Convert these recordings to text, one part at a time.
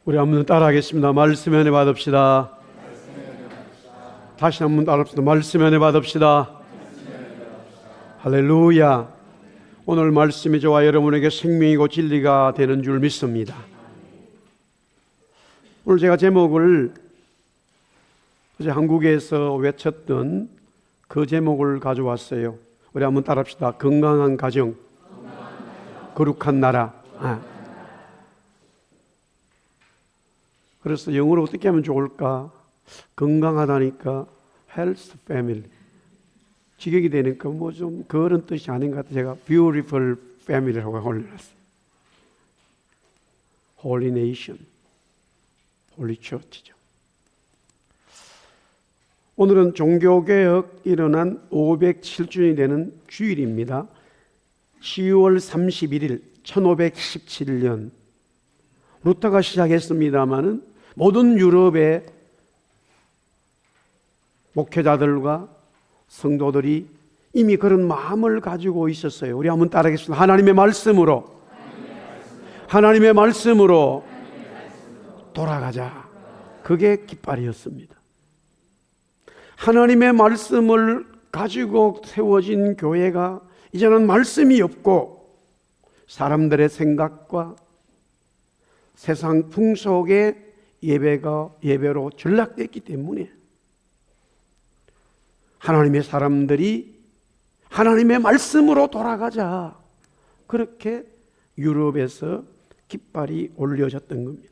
우리 한번 따라하겠습니다. 말씀 은혜 받읍시다. 다시 한번 따라합시다. 말씀 은혜 받읍시다. 할렐루야. 오늘 말씀이 저와 여러분에게 생명이고 진리가 되는 줄 믿습니다. 오늘 제가 제목을 어제 한국에서 외쳤던 그 제목을 가져왔어요. 우리 한번 따라합시다. 건강한 가정, 거룩한 나라. 그래서 영어로 어떻게 하면 좋을까? 건강하다니까 health family. 직역이 되니까 뭐 좀 그런 뜻이 아닌 것 같아요. 제가 beautiful family라고 올려놨어요. Holy nation, Holy church죠. 오늘은 종교개혁 일어난 507주년이 되는 주일입니다. 10월 31일 1517년 루터가 시작했습니다마는 모든 유럽의 목회자들과 성도들이 이미 그런 마음을 가지고 있었어요. 우리 한번 따라하겠습니다. 하나님의 말씀으로 돌아가자. 그게 깃발이었습니다. 하나님의 말씀을 가지고 세워진 교회가 이제는 말씀이 없고 사람들의 생각과 세상 풍속의 예배로 전락됐기 때문에 하나님의 사람들이 하나님의 말씀으로 돌아가자. 그렇게 유럽에서 깃발이 올려졌던 겁니다.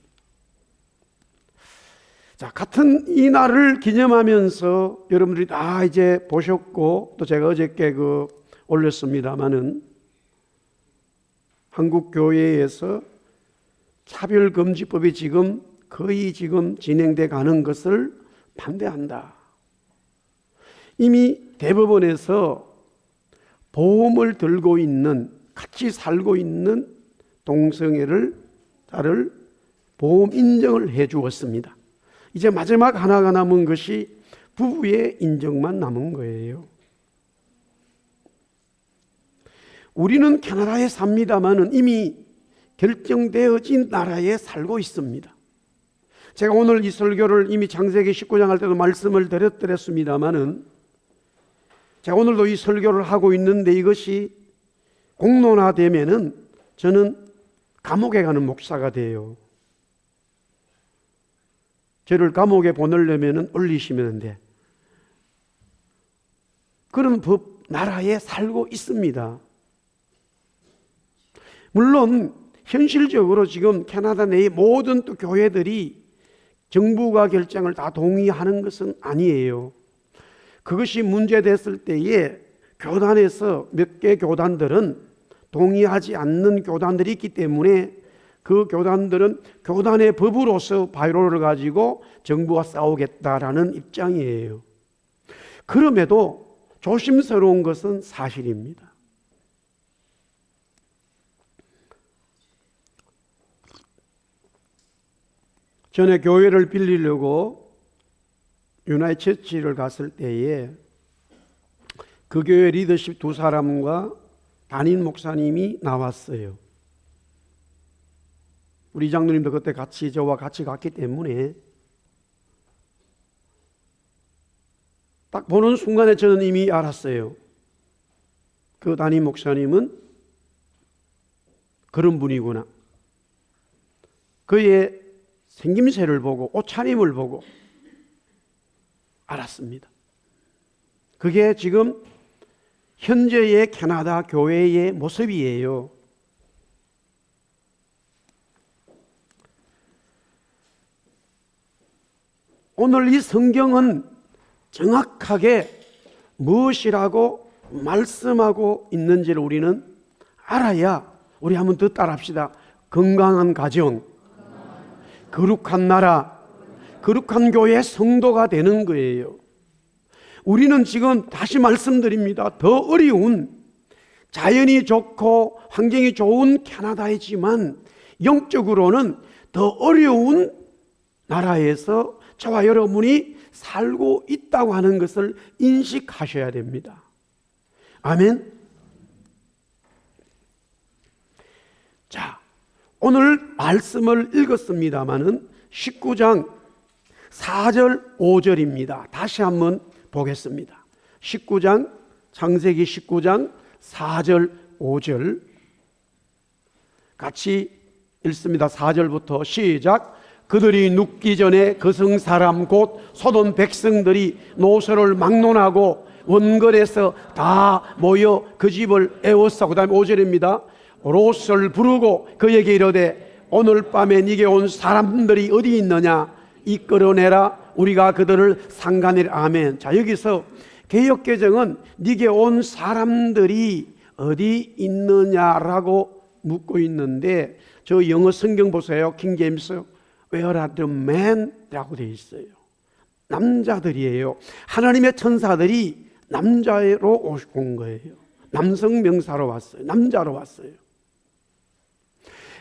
자, 같은 이 날을 기념하면서 여러분들이 다 이제 보셨고 또 제가 어저께 올렸습니다마는 한국 교회에서 차별금지법이 거의 진행돼 가는 것을 반대한다. 이미 대법원에서 보험을 들고 있는, 같이 살고 있는 동성애를 보험 인정을 해 주었습니다. 이제 마지막 하나가 남은 것이 부부의 인정만 남은 거예요. 우리는 캐나다에 삽니다마는 이미 결정되어진 나라에 살고 있습니다. 제가 오늘 이 설교를 이미 창세기 19장 할 때도 말씀을 드렸습니다마는 제가 오늘도 이 설교를 하고 있는데 이것이 공론화되면은 저는 감옥에 가는 목사가 돼요. 저를 감옥에 보내려면은 올리시면 안 돼. 그런 나라에 살고 있습니다. 물론 현실적으로 지금 캐나다 내의 모든 또 교회들이 정부가 결정을 다 동의하는 것은 아니에요. 그것이 문제됐을 때에 교단에서 몇 개 교단들은 동의하지 않는 교단들이 있기 때문에 그 교단들은 교단의 법으로서 바이올을 가지고 정부와 싸우겠다라는 입장이에요. 그럼에도 조심스러운 것은 사실입니다. 전에 교회를 빌리려고 유나이티드 처치를 갔을 때에 그 교회 리더십 두 사람과 담임 목사님이 나왔어요. 우리 이장로님도 그때 저와 같이 갔기 때문에 딱 보는 순간에 저는 이미 알았어요. 그 담임 목사님은 그런 분이구나. 그의 생김새를 보고 옷차림을 보고 알았습니다. 그게 지금 현재의 캐나다 교회의 모습이에요. 오늘 이 성경은 정확하게 무엇이라고 말씀하고 있는지를 우리는 알아야 우리 한번 더 따라합시다. 건강한 가정, 거룩한 나라, 거룩한 교회의 성도가 되는 거예요. 우리는 지금 다시 말씀드립니다. 더 어려운, 자연이 좋고 환경이 좋은 캐나다이지만 영적으로는 더 어려운 나라에서 저와 여러분이 살고 있다고 하는 것을 인식하셔야 됩니다. 아멘. 자, 오늘 말씀을 읽었습니다마는 19장 4절 5절입니다. 다시 한번 보겠습니다. 19장 창세기 19장 4절 5절 같이 읽습니다. 4절부터 시작. 그들이 눕기 전에 그성 사람 곧 소돔 백성들이 노소를 막론하고 원거리에서 다 모여 그 집을 애웠어. 그 다음에 5절입니다. 롯을 부르고 그에게 이르되 오늘 밤에 네게 온 사람들이 어디 있느냐 이끌어내라 우리가 그들을 상간이라. 아멘. 자, 여기서 개역개정은 네게 온 사람들이 어디 있느냐라고 묻고 있는데, 저 영어 성경 보세요. 킹제임스 Where are the men? 라고 되어 있어요. 남자들이에요. 하나님의 천사들이 남자로 온 거예요. 남성 명사로 왔어요. 남자로 왔어요.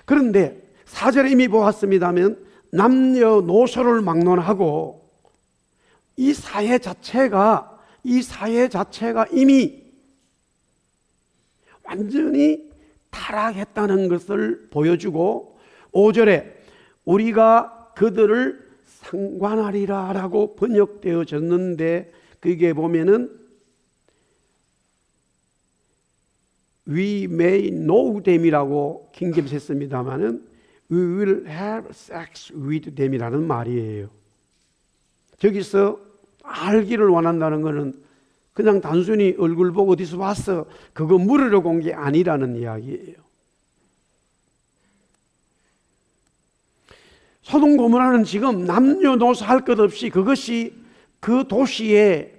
그런데 4절에 이미 보았습니다면 남녀노소를 막론하고 이 사회 자체가 이미 완전히 타락했다는 것을 보여주고, 5절에 우리가 그들을 상관하리라 라고 번역되어졌는데, 그게 보면은 We may know them이라고 킹제임스 했습니다마는 We will have sex with them이라는 말이에요. 저기서 알기를 원한다는 것은 그냥 단순히 얼굴 보고 어디서 왔어 그거 물으려고 온 게 아니라는 이야기예요. 소돔 고모라는 지금 남녀노소 할 것 없이 그것이 그 도시의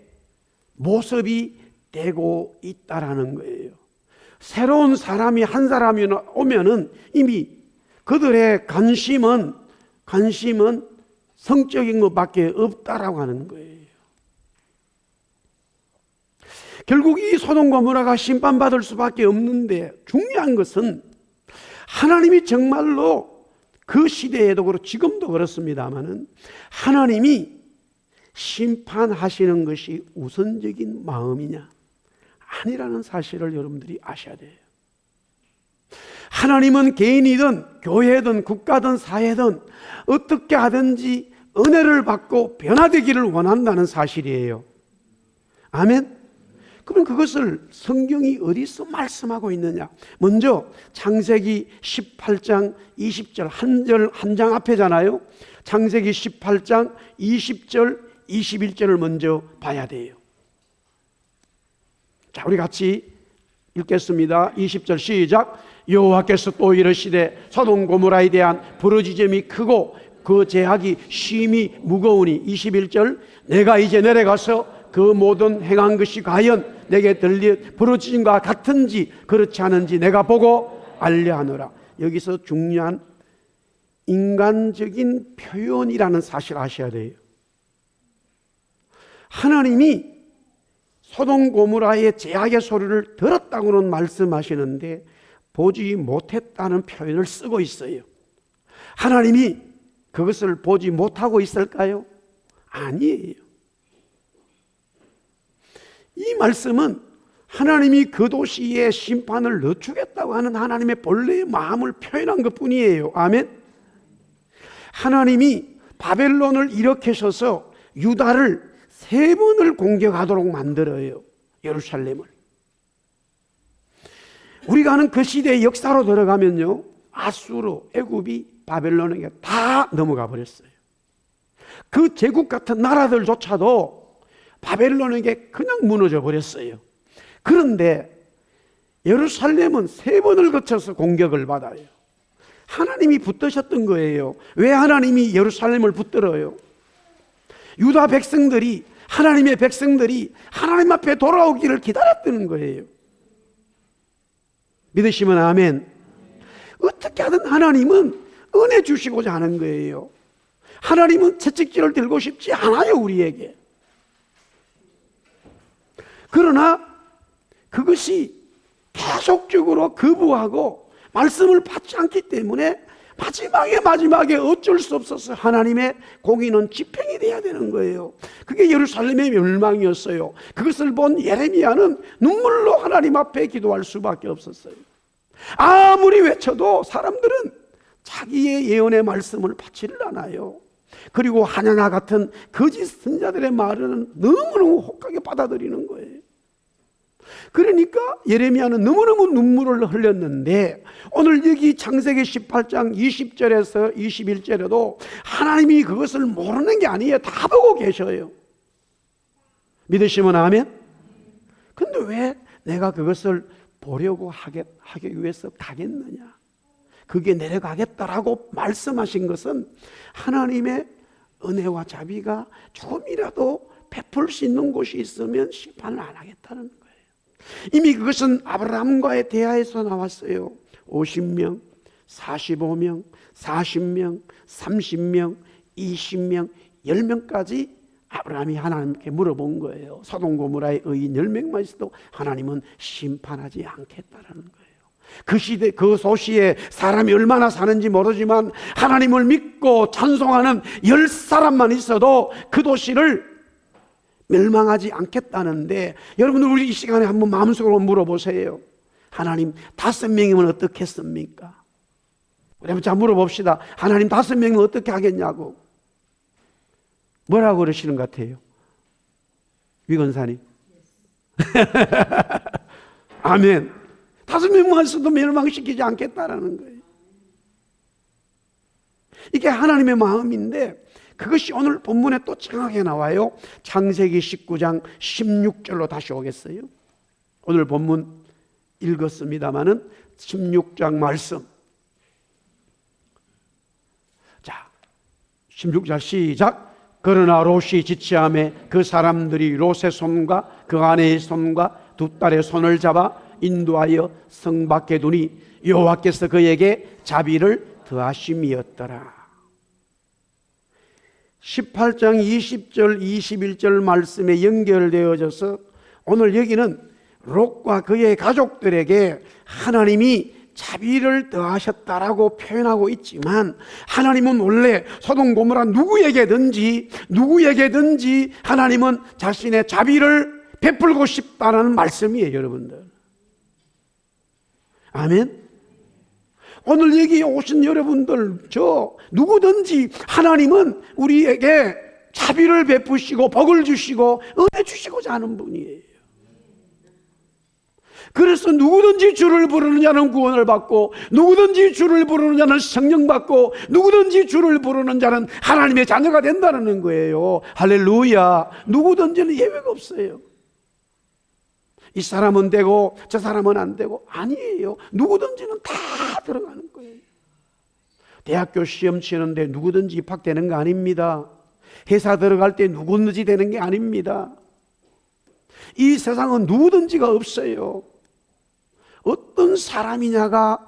모습이 되고 있다라는 거예요. 새로운 사람이 한 사람이 오면은 이미 그들의 관심은 성적인 것밖에 없다라고 하는 거예요. 결국 이 소돔 고모라가 심판받을 수밖에 없는데, 중요한 것은 하나님이 정말로 그 시대에도 그렇고 지금도 그렇습니다마는 하나님이 심판하시는 것이 우선적인 마음이냐 아니라는 사실을 여러분들이 아셔야 돼요. 하나님은 개인이든 교회든 국가든 사회든 어떻게 하든지 은혜를 받고 변화되기를 원한다는 사실이에요. 아멘. 그럼 그것을 성경이 어디서 말씀하고 있느냐? 먼저 창세기 18장 20절 한 장 앞에잖아요. 창세기 18장 20절 21절을 먼저 봐야 돼요. 자, 우리 같이 읽겠습니다. 20절 시작. 여호와께서 또 이르시되 소돔 고모라에 대한 부르짖음이 크고 그 제약이 심히 무거우니. 21절 내가 이제 내려가서 그 모든 행한 것이 과연 내게 들리 부르짖음과 같은지 그렇지 않은지 내가 보고 알려하노라. 여기서 중요한 인간적인 표현이라는 사실을 아셔야 돼요. 하나님이 소돔 고모라의 제약의 소리를 들었다고는 말씀하시는데 보지 못했다는 표현을 쓰고 있어요. 하나님이 그것을 보지 못하고 있을까요? 아니에요. 이 말씀은 하나님이 그 도시에 심판을 늦추겠다고 하는 하나님의 본래의 마음을 표현한 것뿐이에요. 아멘. 하나님이 바벨론을 일으키셔서 유다를 3번을 공격하도록 만들어요. 예루살렘을. 우리가 아는 그 시대의 역사로 들어가면요, 아수르, 애굽이 바벨론에게 다 넘어가 버렸어요. 그 제국 같은 나라들조차도 바벨론에게 그냥 무너져 버렸어요. 그런데 예루살렘은 3번을 거쳐서 공격을 받아요. 하나님이 붙드셨던 거예요. 왜 하나님이 예루살렘을 붙들어요? 유다 백성들이, 하나님의 백성들이 하나님 앞에 돌아오기를 기다렸다는 거예요. 믿으시면 아멘. 어떻게 하든 하나님은 은혜 주시고자 하는 거예요. 하나님은 채찍질을 들고 싶지 않아요, 우리에게. 그러나 그것이 계속적으로 거부하고 말씀을 받지 않기 때문에 마지막에 어쩔 수 없어서 하나님의 공의는 집행이 돼야 되는 거예요. 그게 예루살렘의 멸망이었어요. 그것을 본 예레미야는 눈물로 하나님 앞에 기도할 수밖에 없었어요. 아무리 외쳐도 사람들은 자기의 예언의 말씀을 받지를 않아요. 그리고 하냐나 같은 거짓 선자들의 말은 너무너무 혹하게 받아들이는 거예요. 그러니까 예레미야는 너무너무 눈물을 흘렸는데 오늘 여기 창세기 18장 20절에서 21절에도 하나님이 그것을 모르는 게 아니에요. 다 보고 계셔요. 믿으시면 아멘? 근데 왜 내가 그것을 보려고 하기 위해서 가겠느냐? 그게 내려가겠다라고 말씀하신 것은 하나님의 은혜와 자비가 조금이라도 베풀 수 있는 곳이 있으면 심판을 안 하겠다는 거예요. 이미 그것은 아브라함과의 대화에서 나왔어요. 50명, 45명, 40명, 30명, 20명, 10명까지 아브라함이 하나님께 물어본 거예요. 소돔 고모라의 의인 10명만 있어도 하나님은 심판하지 않겠다라는 거예요. 그 시대, 그 소시에 사람이 얼마나 사는지 모르지만 하나님을 믿고 찬송하는 10사람만 있어도 그 도시를 멸망하지 않겠다는데, 여러분들 우리 이 시간에 한번 마음속으로 물어보세요. 하나님 5명이면 어떻겠습니까? 우리 한번 잘 물어봅시다. 하나님 5명이면 어떻게 하겠냐고. 뭐라고 그러시는 것 같아요? 위건사님. 아멘. 5명만 있어도 멸망시키지 않겠다라는 거예요. 이게 하나님의 마음인데 그것이 오늘 본문에 또 정확하게 나와요. 창세기 19장 16절로 다시 오겠어요. 오늘 본문 읽었습니다마는 16장 말씀. 자, 16절 시작. 그러나 롯이 지체함에 그 사람들이 롯의 손과 그 아내의 손과 두 딸의 손을 잡아 인도하여 성 밖에 두니 여호와께서 그에게 자비를 더하심이었더라. 18장 20절 21절 말씀에 연결되어져서 오늘 여기는 롯과 그의 가족들에게 하나님이 자비를 더하셨다라고 표현하고 있지만 하나님은 원래 소돔 고모라 누구에게든지 하나님은 자신의 자비를 베풀고 싶다는 말씀이에요, 여러분들. 아멘. 오늘 여기 오신 여러분들, 저 누구든지 하나님은 우리에게 자비를 베푸시고 복을 주시고 은혜 주시고자 하는 분이에요. 그래서 누구든지 주를 부르는 자는 구원을 받고, 누구든지 주를 부르는 자는 성령 받고, 누구든지 주를 부르는 자는 하나님의 자녀가 된다는 거예요. 할렐루야. 누구든지는 예외가 없어요. 이 사람은 되고 저 사람은 안 되고, 아니에요. 누구든지는 다 들어가는 거예요. 대학교 시험 치는데 누구든지 입학되는 거 아닙니다. 회사 들어갈 때 누구든지 되는 게 아닙니다. 이 세상은 누구든지가 없어요. 어떤 사람이냐가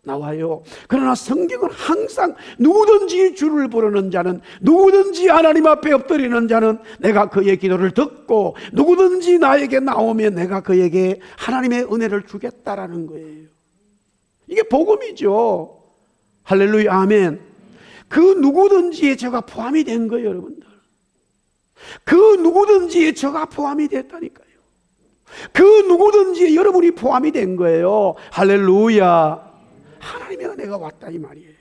나와요. 그러나 성경은 항상 누구든지 주를 부르는 자는, 누구든지 하나님 앞에 엎드리는 자는 내가 그의 기도를 듣고, 누구든지 나에게 나오면 내가 그에게 하나님의 은혜를 주겠다라는 거예요. 이게 복음이죠. 할렐루야, 아멘. 그 누구든지에 제가 포함이 된 거예요, 여러분들. 그 누구든지에 제가 포함이 됐다니까요. 그 누구든지에 여러분이 포함이 된 거예요. 할렐루야. 하나님의 은혜가 왔다 이 말이에요.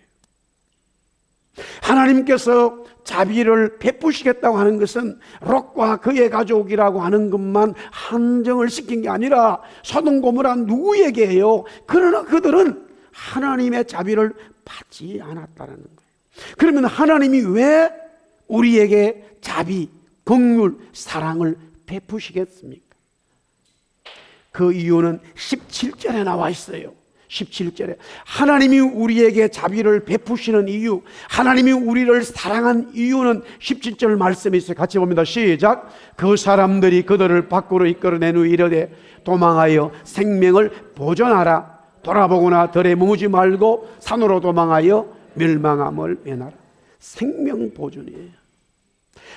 하나님께서 자비를 베푸시겠다고 하는 것은 롯과 그의 가족이라고 하는 것만 한정을 시킨 게 아니라 소돔 고모라 누구에게요? 그러나 그들은 하나님의 자비를 받지 않았다는 거예요. 그러면 하나님이 왜 우리에게 자비, 긍휼, 사랑을 베푸시겠습니까? 그 이유는 17절에 나와 있어요. 17절에 하나님이 우리에게 자비를 베푸시는 이유, 하나님이 우리를 사랑한 이유는 17절 말씀이 있어요. 같이 봅니다. 시작. 그 사람들이 그들을 밖으로 이끌어낸 후 이르되 도망하여 생명을 보존하라. 돌아보거나 들에 머무지 말고 산으로 도망하여 멸망함을 면하라. 생명 보존이에요.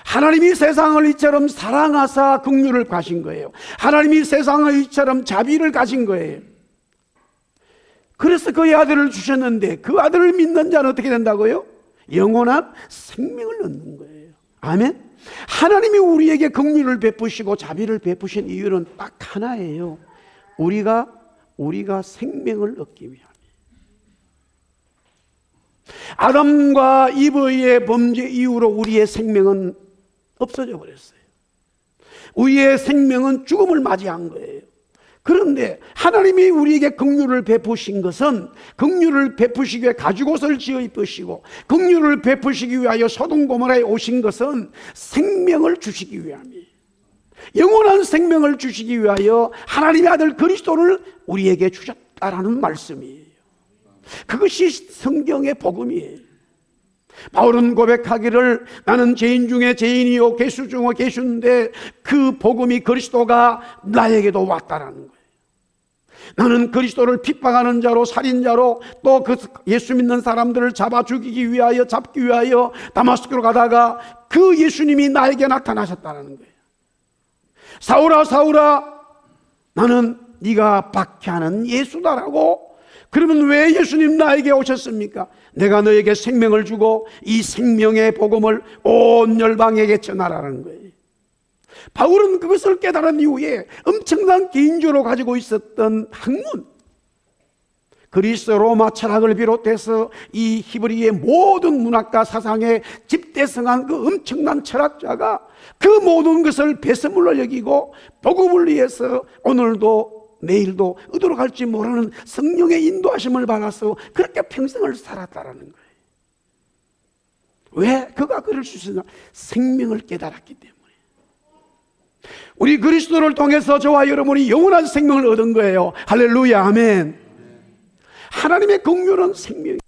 하나님이 세상을 이처럼 사랑하사 긍휼을 가신 거예요. 하나님이 세상을 이처럼 자비를 가신 거예요. 그래서 그의 아들을 주셨는데 그 아들을 믿는 자는 어떻게 된다고요? 영원한 생명을 얻는 거예요. 아멘. 하나님이 우리에게 긍휼을 베푸시고 자비를 베푸신 이유는 딱 하나예요. 우리가 생명을 얻기 위함이에요. 아담과 이브의 범죄 이후로 우리의 생명은 없어져 버렸어요. 우리의 생명은 죽음을 맞이한 거예요. 그런데 하나님이 우리에게 긍휼을 베푸신 것은 긍휼을 베푸시기 위해 가죽옷을 지어 입으시고 긍휼을 베푸시기 위하여 소돔 고모라에 오신 것은 생명을 주시기 위함이에요. 영원한 생명을 주시기 위하여 하나님의 아들 그리스도를 우리에게 주셨다라는 말씀이에요. 그것이 성경의 복음이에요. 바울은 고백하기를 나는 죄인 중에 죄인이요 괴수 중에 괴수인데 그 복음이 그리스도가 나에게도 왔다라는 거예요. 나는 그리스도를 핍박하는 자로 살인자로 또 그 예수 믿는 사람들을 잡아 죽이기 위하여 잡기 위하여 다마스크로 가다가 그 예수님이 나에게 나타나셨다는 거예요. 사울아 사울아 나는 네가 박해하는 예수다라고. 그러면 왜 예수님 나에게 오셨습니까? 내가 너에게 생명을 주고 이 생명의 복음을 온 열방에게 전하라는 거예요. 바울은 그것을 깨달은 이후에 엄청난 개인적으로 가지고 있었던 학문, 그리스 로마 철학을 비롯해서 이 히브리의 모든 문학과 사상에 집대성한 그 엄청난 철학자가 그 모든 것을 배설물로 여기고 복음을 위해서 오늘도 내일도 어디로 갈지 모르는 성령의 인도하심을 받아서 그렇게 평생을 살았다라는 거예요. 왜 그가 그럴 수 있었나? 생명을 깨달았기 때문에. 우리 그리스도를 통해서 저와 여러분이 영원한 생명을 얻은 거예요. 할렐루야, 아멘. 하나님의 긍휼은 생명이에요.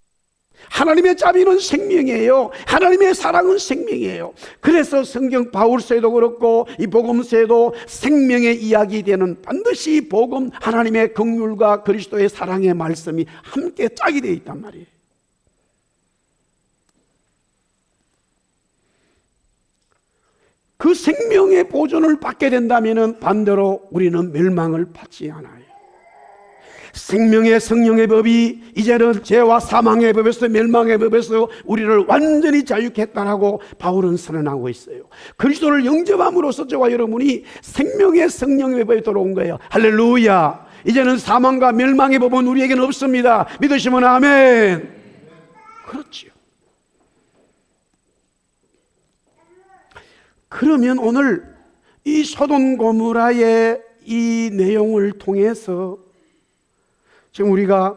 하나님의 자비는 생명이에요. 하나님의 사랑은 생명이에요. 그래서 성경 바울서에도 그렇고 이 복음서에도 생명의 이야기되는 반드시 복음, 하나님의 긍휼과 그리스도의 사랑의 말씀이 함께 짝이 되어 있단 말이에요. 그 생명의 보존을 받게 된다면 반대로 우리는 멸망을 받지 않아요. 생명의 성령의 법이 이제는 죄와 사망의 법에서 멸망의 법에서 우리를 완전히 자유케 했다라고 바울은 선언하고 있어요. 그리스도를 영접함으로써 저와 여러분이 생명의 성령의 법에 들어온 거예요. 할렐루야. 이제는 사망과 멸망의 법은 우리에게는 없습니다. 믿으시면 아멘. 그렇지요. 그러면 오늘 이 소돔 고모라의 이 내용을 통해서 지금 우리가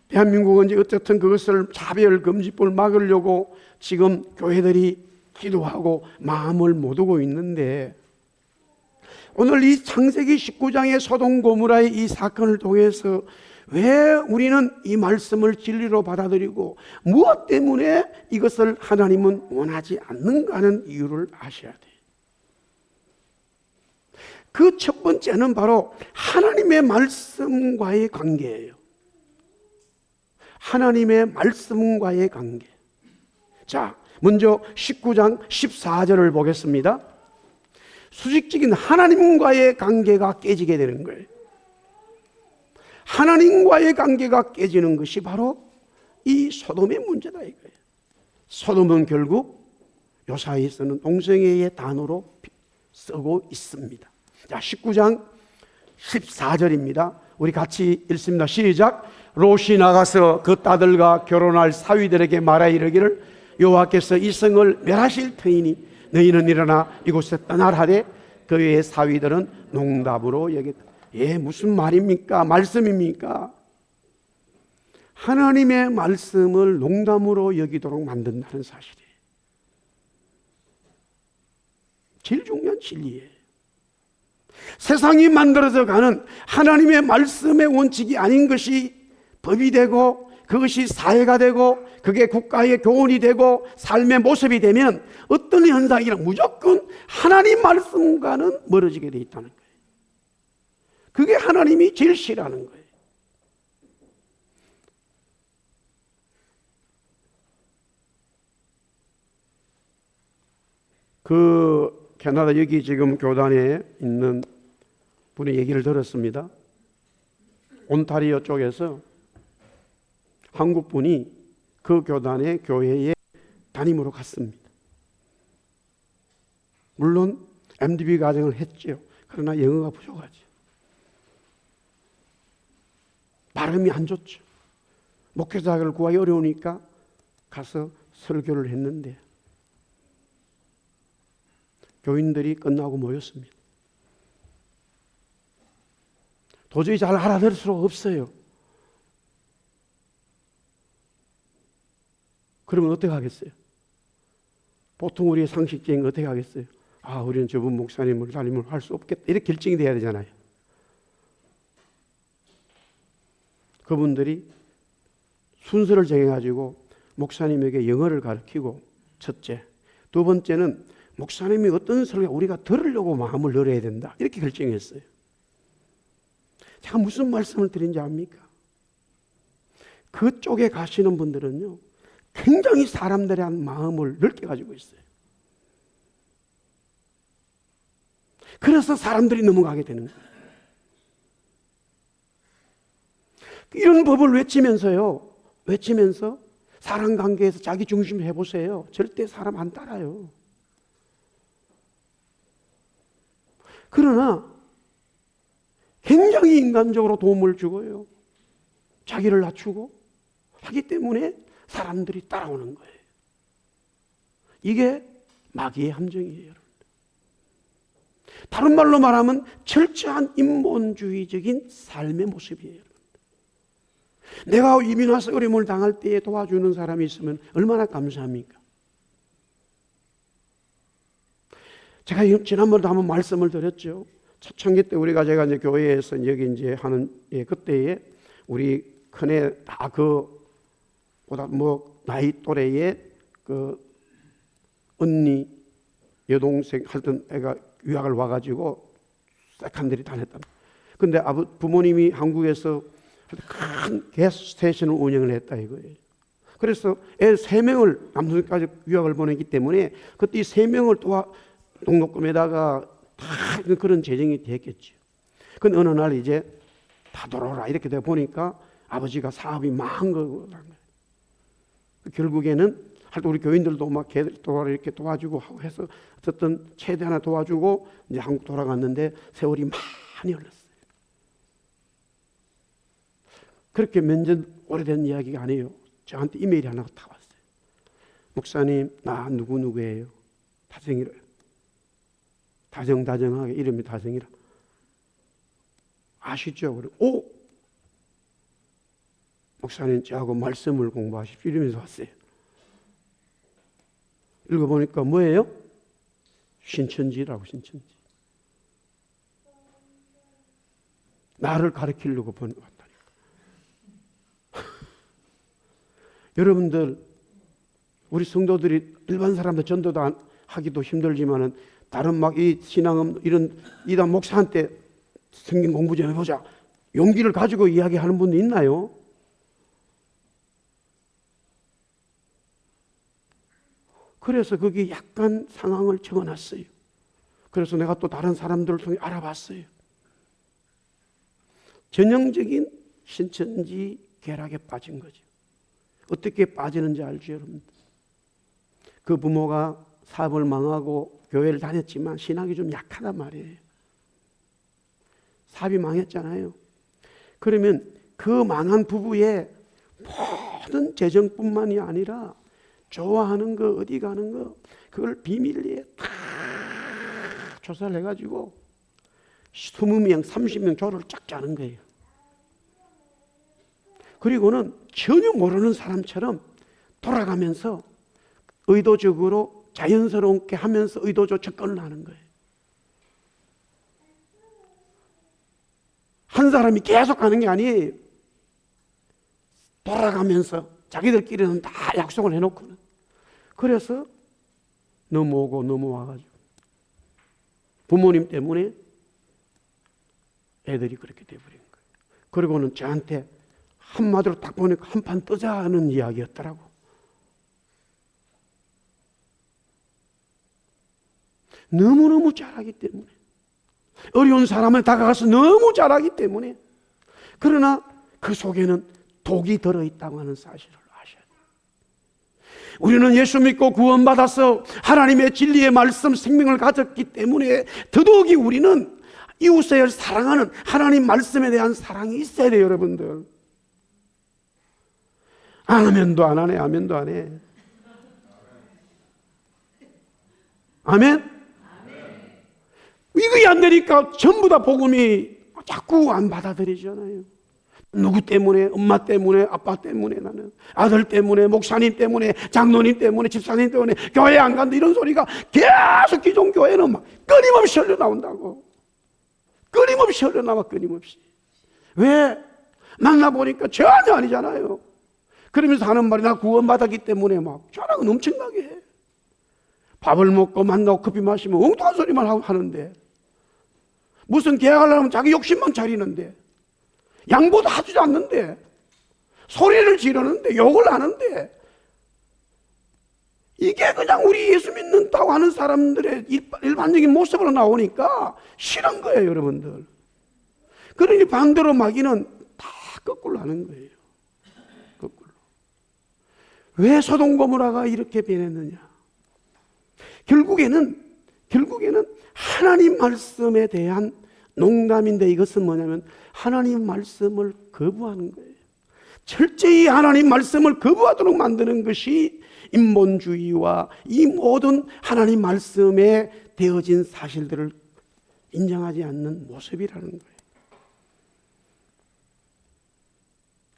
대한민국은 이제 어쨌든 그것을 차별금지법을 막으려고 지금 교회들이 기도하고 마음을 모두고 있는데, 오늘 이 창세기 19장의 소돔 고모라의 이 사건을 통해서 왜 우리는 이 말씀을 진리로 받아들이고 무엇 때문에 이것을 하나님은 원하지 않는가 하는 이유를 아셔야 돼요. 그 첫 번째는 바로 하나님의 말씀과의 관계예요. 하나님의 말씀과의 관계. 자, 먼저 19장 14절을 보겠습니다. 수직적인 하나님과의 관계가 깨지게 되는 거예요. 하나님과의 관계가 깨지는 것이 바로 이 소돔의 문제다 이거예요. 소돔은 결국 요사이에서는 동성애의 단어로 쓰고 있습니다. 자, 19장 14절입니다. 우리 같이 읽습니다. 시작. 롯이 나가서 그 딸들과 결혼할 사위들에게 말하 이르기를 여호와께서 이 성을 멸하실 터이니 너희는 일어나 이곳에 떠나라 하되 그의 사위들은 농담으로 여겼다. 예, 무슨 말입니까? 말씀입니까? 하나님의 말씀을 농담으로 여기도록 만든다는 사실이에요. 제일 중요한 진리예요. 세상이 만들어져 가는 하나님의 말씀의 원칙이 아닌 것이 법이 되고 그것이 사회가 되고 그게 국가의 교훈이 되고 삶의 모습이 되면 어떤 현상이나 무조건 하나님 말씀과는 멀어지게 돼 있다는 거예요. 그게 하나님이 제일 싫어하는 거예요. 그 캐나다 여기 지금 교단에 있는 분의 얘기를 들었습니다. 온타리오 쪽에서 한국 분이 그 교단의 교회에 담임으로 갔습니다. 물론 MDB 과정을 했죠. 그러나 영어가 부족하죠. 발음이 안 좋죠. 목회자를 구하기 어려우니까 가서 설교를 했는데 교인들이 끝나고 모였습니다. 도저히 잘 알아들을 수가 없어요. 그러면 어떻게 하겠어요? 보통 우리의 상식적인 어떻게 하겠어요? 우리는 저분 목사님을 살림을 할 수 없겠다. 이렇게 결정이 돼야 되잖아요. 그분들이 순서를 정해가지고 목사님에게 영어를 가르치고 첫째, 두 번째는 목사님이 어떤 설교 우리가 들으려고 마음을 열어야 된다. 이렇게 결정했어요. 제가 무슨 말씀을 드린지 압니까? 그쪽에 가시는 분들은요, 굉장히 사람들의 마음을 넓게 가지고 있어요. 그래서 사람들이 넘어가게 되는 거예요. 이런 법을 외치면서 사람 관계에서 자기 중심 해보세요. 절대 사람 안 따라요. 그러나 굉장히 인간적으로 도움을 주고요, 자기를 낮추고 하기 때문에 사람들이 따라오는 거예요. 이게 마귀의 함정이에요, 여러분. 다른 말로 말하면 철저한 인본주의적인 삶의 모습이에요. 내가 이민 와서 어려움을 당할 때에 도와주는 사람이 있으면 얼마나 감사합니까? 제가 지난번에도 한번 말씀을 드렸죠. 초창기 때 제가 이제 교회에서 여기 이제 하는 그때에 우리 큰애 다 보다 나이 또래의 언니 여동생 하여튼 애가 유학을 와가지고 세컨들이 다녔다. 근데 부모님이 한국에서 큰 게스 스테이션을 운영을 했다 이거예요. 그래서 애 3명을 남순까지 유학을 보내기 때문에 그때 이 3명을 등록금에다가 다 그런 재정이 됐겠죠. 근데 어느 날 이제 다 돌아오라 이렇게 돼 보니까 아버지가 사업이 망한 거예요. 결국에는 하여튼 우리 교인들도 막 돌아오라 이렇게 도와주고 하고 해서 어쨌든 최대한 도와주고 이제 한국 돌아갔는데 세월이 많이 흘렀어요. 그렇게 몇 년 오래된 이야기가 아니에요. 저한테 이메일이 하나 다 왔어요. 목사님, 나 누구누구예요. 다정이라. 다정하게 이름이 다정이라. 아시죠? 그래. 목사님 저하고 말씀을 공부하십시오. 이러면서 왔어요. 읽어보니까 뭐예요? 신천지라고. 신천지. 나를 가르치려고 왔다니까. 여러분들, 우리 성도들이 일반 사람들 전도도 하기도 힘들지만은 다른 이 신앙은 이런 이단 목사한테 성경 공부 좀 해보자. 용기를 가지고 이야기하는 분도 있나요? 그래서 거기 약간 상황을 적어놨어요. 그래서 내가 또 다른 사람들을 통해 알아봤어요. 전형적인 신천지 궤락에 빠진 거죠. 어떻게 빠지는지 알죠, 여러분? 그 부모가 사업을 망하고 교회를 다녔지만 신학이 좀 약하단 말이에요. 사업이 망했잖아요. 그러면 그 망한 부부의 모든 재정뿐만이 아니라 좋아하는 거, 어디 가는 거, 그걸 비밀리에 다 조사를 해가지고 20명, 30명 조를 쫙 짜는 거예요. 그리고는 전혀 모르는 사람처럼 돌아가면서 의도적으로 자연스럽게 하면서 의도적으로 접근을 하는 거예요. 한 사람이 계속 가는 게 아니에요. 돌아가면서 자기들끼리는 다 약속을 해놓고는. 그래서 넘어오고 넘어와가지고 부모님 때문에 애들이 그렇게 돼버린 거예요. 그리고는 저한테 한마디로 딱 보니까 한판 뜨자는 이야기였더라고. 너무너무 잘하기 때문에, 어려운 사람을 다가가서 너무 잘하기 때문에. 그러나 그 속에는 독이 들어있다고 하는 사실을 아셔야 돼요. 우리는 예수 믿고 구원받아서 하나님의 진리의 말씀 생명을 가졌기 때문에 더더욱이 우리는 이웃을 사랑하는 하나님 말씀에 대한 사랑이 있어야 돼요, 여러분들. 아멘도 안 하네, 아멘도 안 해. 아멘? 이거 안 되니까 전부 다 복음이 자꾸 안 받아들이잖아요. 누구 때문에? 엄마 때문에, 아빠 때문에, 나는 아들 때문에, 목사님 때문에, 장로님 때문에, 집사님 때문에 교회 안 간다 이런 소리가 계속 기존 교회는 막 끊임없이 흘러나온다고. 끊임없이 흘러나와. 끊임없이. 왜? 만나보니까 전혀 아니잖아요. 그러면서 하는 말이 나 구원받았기 때문에 막 자랑은 엄청나게 해. 밥을 먹고 만나고 커피 마시면 엉뚱한 소리만 하는데, 무슨 계약하려면 자기 욕심만 차리는데, 양보도 하지 않는데, 소리를 지르는데, 욕을 하는데, 이게 그냥 우리 예수 믿는다고 하는 사람들의 일반적인 모습으로 나오니까 싫은 거예요, 여러분들. 그러니 반대로 마귀는 다 거꾸로 하는 거예요. 거꾸로. 왜 소돔 고모라가 이렇게 변했느냐? 결국에는 하나님 말씀에 대한 농담인데, 이것은 뭐냐면 하나님 말씀을 거부하는 거예요. 철저히 하나님 말씀을 거부하도록 만드는 것이 인본주의와 이 모든 하나님 말씀에 되어진 사실들을 인정하지 않는 모습이라는 거예요.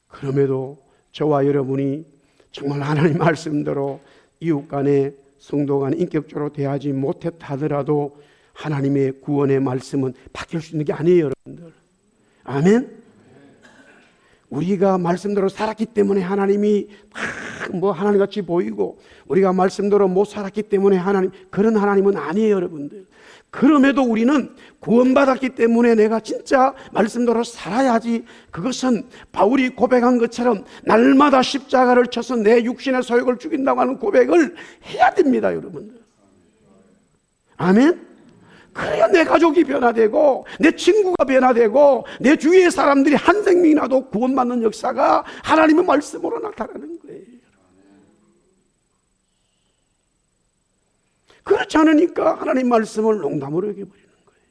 그럼에도 저와 여러분이 정말 하나님 말씀대로 이웃 간에, 성도 간에 인격적으로 대하지 못했다 하더라도 하나님의 구원의 말씀은 바뀔 수 있는 게 아니에요, 여러분들. 아멘? 우리가 말씀대로 살았기 때문에 하나님이 하나님같이 보이고, 우리가 말씀대로 못 살았기 때문에 그런 하나님은 아니에요, 여러분들. 그럼에도 우리는 구원받았기 때문에 내가 진짜 말씀대로 살아야지, 그것은 바울이 고백한 것처럼 날마다 십자가를 쳐서 내 육신의 소욕을 죽인다고 하는 고백을 해야 됩니다, 여러분들. 아멘? 그래야 내 가족이 변화되고, 내 친구가 변화되고, 내 주위의 사람들이 한 생명이라도 구원받는 역사가 하나님의 말씀으로 나타나는 거예요. 그렇지 않으니까 하나님 말씀을 농담으로 여겨버리는 거예요.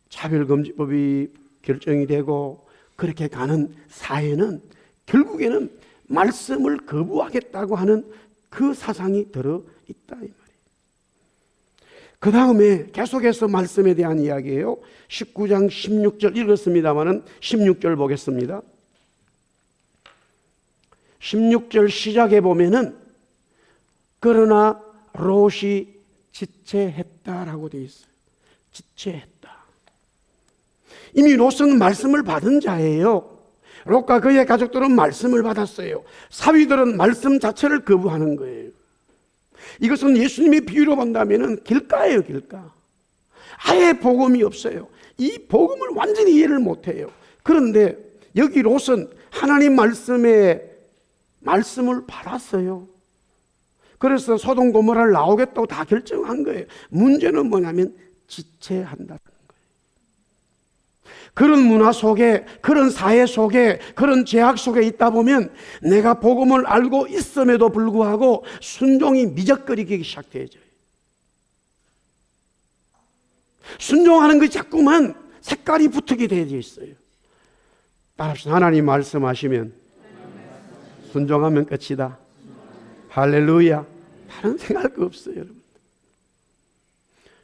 차별금지법이 결정이 되고 그렇게 가는 사회는 결국에는 말씀을 거부하겠다고 하는 그 사상이 들어있다, 이 말이에요. 그 다음에 계속해서 말씀에 대한 이야기예요. 19장 16절 읽었습니다마는 16절 보겠습니다. 16절 시작에 보면은 그러나 롯이 지체했다라고 되어 있어요. 지체했다. 이미 롯은 말씀을 받은 자예요. 롯과 그의 가족들은 말씀을 받았어요. 사위들은 말씀 자체를 거부하는 거예요. 이것은 예수님의 비유로 본다면 길가예요, 길가. 아예 복음이 없어요. 이 복음을 완전히 이해를 못해요. 그런데 여기 롯은 하나님 말씀을 받았어요. 그래서 소돔 고모라를 나오겠다고 다 결정한 거예요. 문제는 뭐냐면 지체한다는 거예요. 그런 문화 속에, 그런 사회 속에, 그런 제약 속에 있다 보면 내가 복음을 알고 있음에도 불구하고 순종이 미적거리기 시작돼져요. 순종하는 것이 자꾸만 색깔이 붙게 되어 있어요. 따라합시다. 하나님 말씀하시면 순종하면 끝이다. 할렐루야. 다른 생각할 거 없어요, 여러분.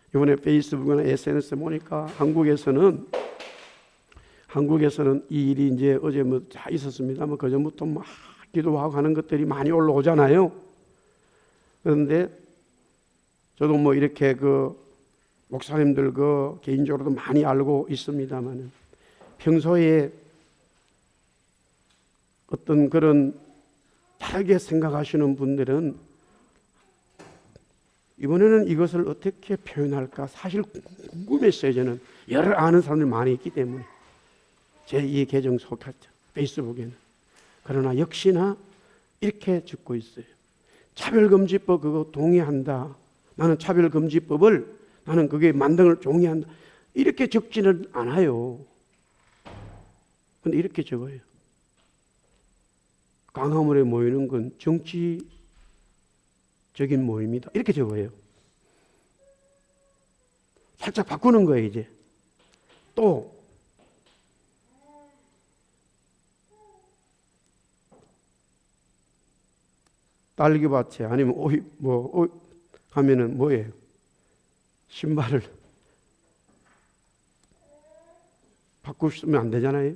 이번에 페이스북이나 SNS 보니까 한국에서는 이 일이 이제 어제 다 있었습니다만 그전부터 막 기도하고 하는 것들이 많이 올라오잖아요. 그런데 저도 이렇게 목사님들 개인적으로도 많이 알고 있습니다만, 평소에 어떤 그런 다르게 생각하시는 분들은 이번에는 이것을 어떻게 표현할까 사실 궁금했어요. 저는 여러 아는 사람들이 많이 있기 때문에 제 이 계정 속했죠, 페이스북에는. 그러나 역시나 이렇게 적고 있어요. 차별금지법 그거 동의한다. 나는 차별금지법을 나는 그게 만등을 동의한다. 이렇게 적지는 않아요. 근데 이렇게 적어요. 광화문에 모이는 건 정치적인 모임이다. 이렇게 적어요. 살짝 바꾸는 거예요, 이제. 또 딸기밭에 아니면 하면은 뭐예요? 신발을 바꾸시면 안 되잖아요.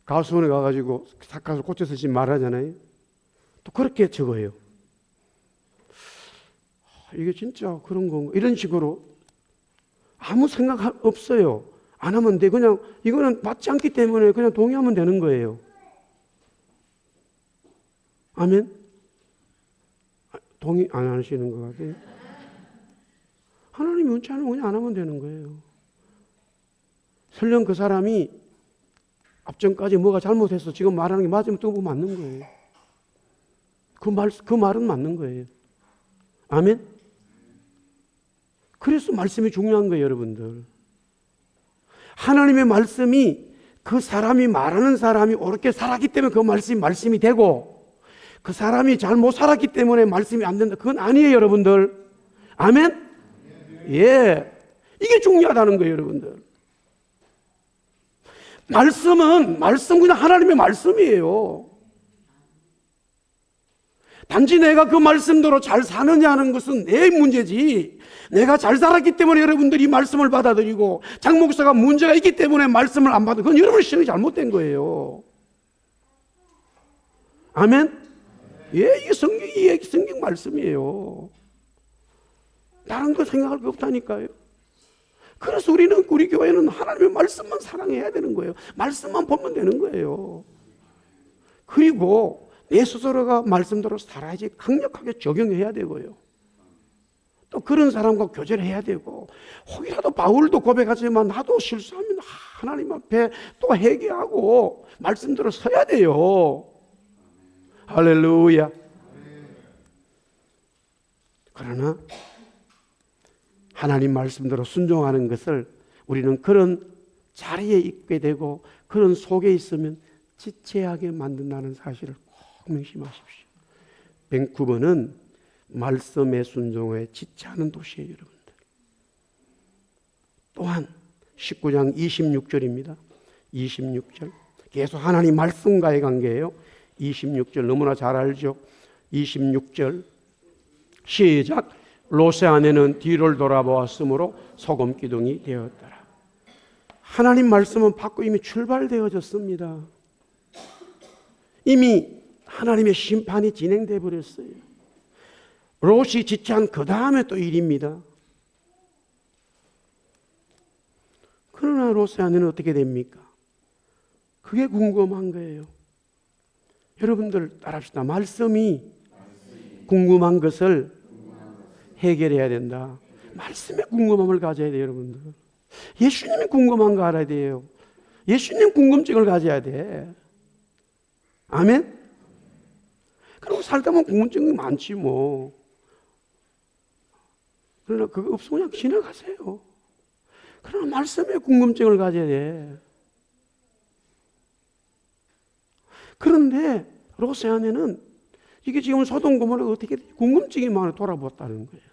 가수원에 가가지고 가서 고쳐서 지 말하잖아요. 또 그렇게 적어요. 이게 진짜 그런 건가? 이런 식으로 아무 생각 없어요. 안 하면 돼. 그냥 이거는 맞지 않기 때문에 그냥 동의하면 되는 거예요. 아멘? 동의 안 하시는 것 같아요. 하나님이 원치 않으면 그냥 안 하면 되는 거예요. 설령 그 사람이 앞전까지 뭐가 잘못해서 지금 말하는 게 맞으면 또 맞는 거예요. 그 말은 맞는 거예요. 아멘? 그래서 말씀이 중요한 거예요, 여러분들. 하나님의 말씀이 그 사람이 말하는 사람이 옳게 살았기 때문에 그 말씀이 되고, 그 사람이 잘못 살았기 때문에 말씀이 안 된다. 그건 아니에요, 여러분들. 아멘? 예. 이게 중요하다는 거예요, 여러분들. 말씀은 그냥 하나님의 말씀이에요. 단지 내가 그 말씀대로 잘 사느냐 하는 것은 내 문제지, 내가 잘 살았기 때문에 여러분들이 이 말씀을 받아들이고 장 목사가 문제가 있기 때문에 말씀을 안 받아, 그건 여러분의 시험이 잘못된 거예요. 아멘? 예, 이게 성경 말씀이에요. 다른 거 생각할 거 없다니까요. 그래서 우리 교회는 하나님의 말씀만 사랑해야 되는 거예요. 말씀만 보면 되는 거예요. 그리고 내 스스로가 말씀대로 살아야지 강력하게 적용해야 되고요. 또 그런 사람과 교제를 해야 되고, 혹이라도 바울도 고백하지만 나도 실수하면 하나님 앞에 또 회개하고 말씀대로 서야 돼요. 할렐루야. 그러나 하나님 말씀대로 순종하는 것을 우리는 그런 자리에 있게 되고 그런 속에 있으면 지체하게 만든다는 사실을 꼭 명심하십시오. 밴쿠버는 말씀의 순종에 지체하는 도시예요, 여러분들. 또한 19장 26절입니다. 26절. 계속 하나님 말씀과의 관계예요. 26절 너무나 잘 알죠. 26절 시작. 롯의 아내는 뒤를 돌아보았으므로 소금 기둥이 되었더라. 하나님 말씀은 받고 이미 출발되어졌습니다. 이미 하나님의 심판이 진행되어 버렸어요. 롯이 지체한 그 다음에 또 일입니다. 그러나 롯의 아내는 어떻게 됩니까? 그게 궁금한 거예요. 여러분들 따라합시다. 말씀이 궁금한 것을 해결해야 된다. 말씀에 궁금함을 가져야 돼요, 여러분들. 예수님이 궁금한 거 알아야 돼요. 예수님 궁금증을 가져야 돼. 아멘? 그리고 살다 보면 궁금증이 많지 뭐. 그러나 그거 없으면 그냥 지나가세요. 그러나 말씀에 궁금증을 가져야 돼. 그런데 롯의 아내는 이게 지금 소돔 고모라가 어떻게 궁금증이 많아 돌아봤다는 거예요.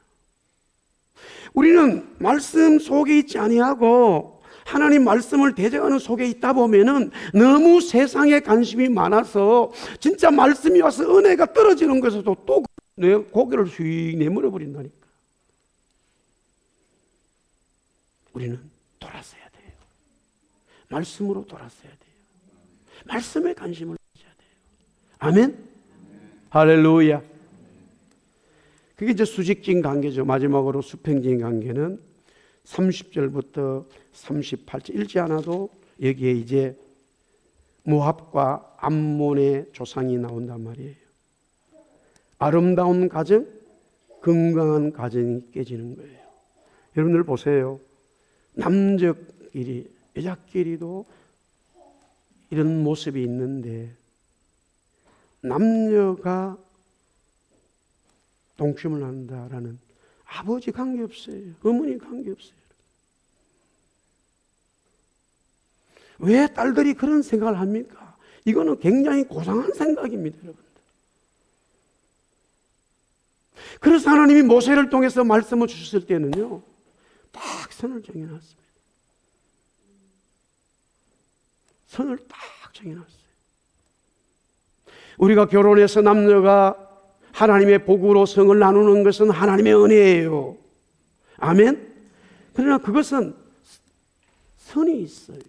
우리는 말씀 속에 있지 아니하고 하나님 말씀을 대적하는 속에 있다 보면은 너무 세상에 관심이 많아서 진짜 말씀이 와서 은혜가 떨어지는 것에도 또 내 고개를 휙 내밀어 버린다니까. 우리는 돌아서야 돼요. 말씀으로 돌아서야 돼요. 말씀에 관심을 가져야 돼요. 아멘? 할렐루야. 그게 이제 수직적인 관계죠. 마지막으로 수평적인 관계는 30절부터 38절 읽지 않아도 여기에 이제 모압과 암몬의 조상이 나온단 말이에요. 아름다운 가정, 건강한 가정이 깨지는 거예요. 여러분들 보세요. 남자끼리, 여자끼리도 이런 모습이 있는데 남녀가 동침을 한다라는 아버지 관계없어요. 어머니 관계없어요. 왜 딸들이 그런 생각을 합니까? 이거는 굉장히 고상한 생각입니다, 여러분들. 그래서 하나님이 모세를 통해서 말씀을 주셨을 때는요, 딱 선을 정해놨습니다. 선을 딱 정해놨어요. 우리가 결혼해서 남녀가 하나님의 복으로 성을 나누는 것은 하나님의 은혜예요. 아멘. 그러나 그것은 선이 있어요.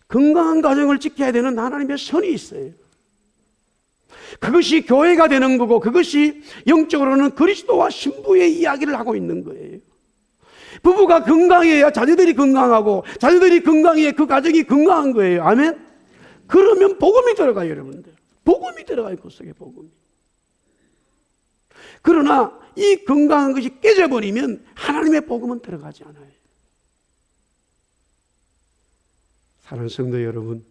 건강한 가정을 지켜야 되는 하나님의 선이 있어요. 그것이 교회가 되는 거고, 그것이 영적으로는 그리스도와 신부의 이야기를 하고 있는 거예요. 부부가 건강해야 자녀들이 건강하고, 자녀들이 건강해야 그 가정이 건강한 거예요. 아멘. 그러면 복음이 들어가요, 여러분들. 복음이 들어가요, 그 속에 복음이. 그러나 이 건강한 것이 깨져버리면 하나님의 복음은 들어가지 않아요. 사랑하는 성도 여러분,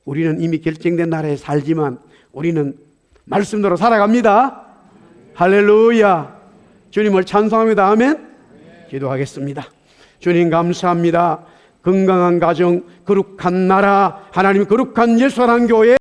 우리는 이미 결정된 나라에 살지만 우리는 말씀대로 살아갑니다. 할렐루야. 주님을 찬송합니다. 아멘. 기도하겠습니다. 주님 감사합니다. 건강한 가정, 거룩한 나라, 하나님 거룩한 예수라는 교회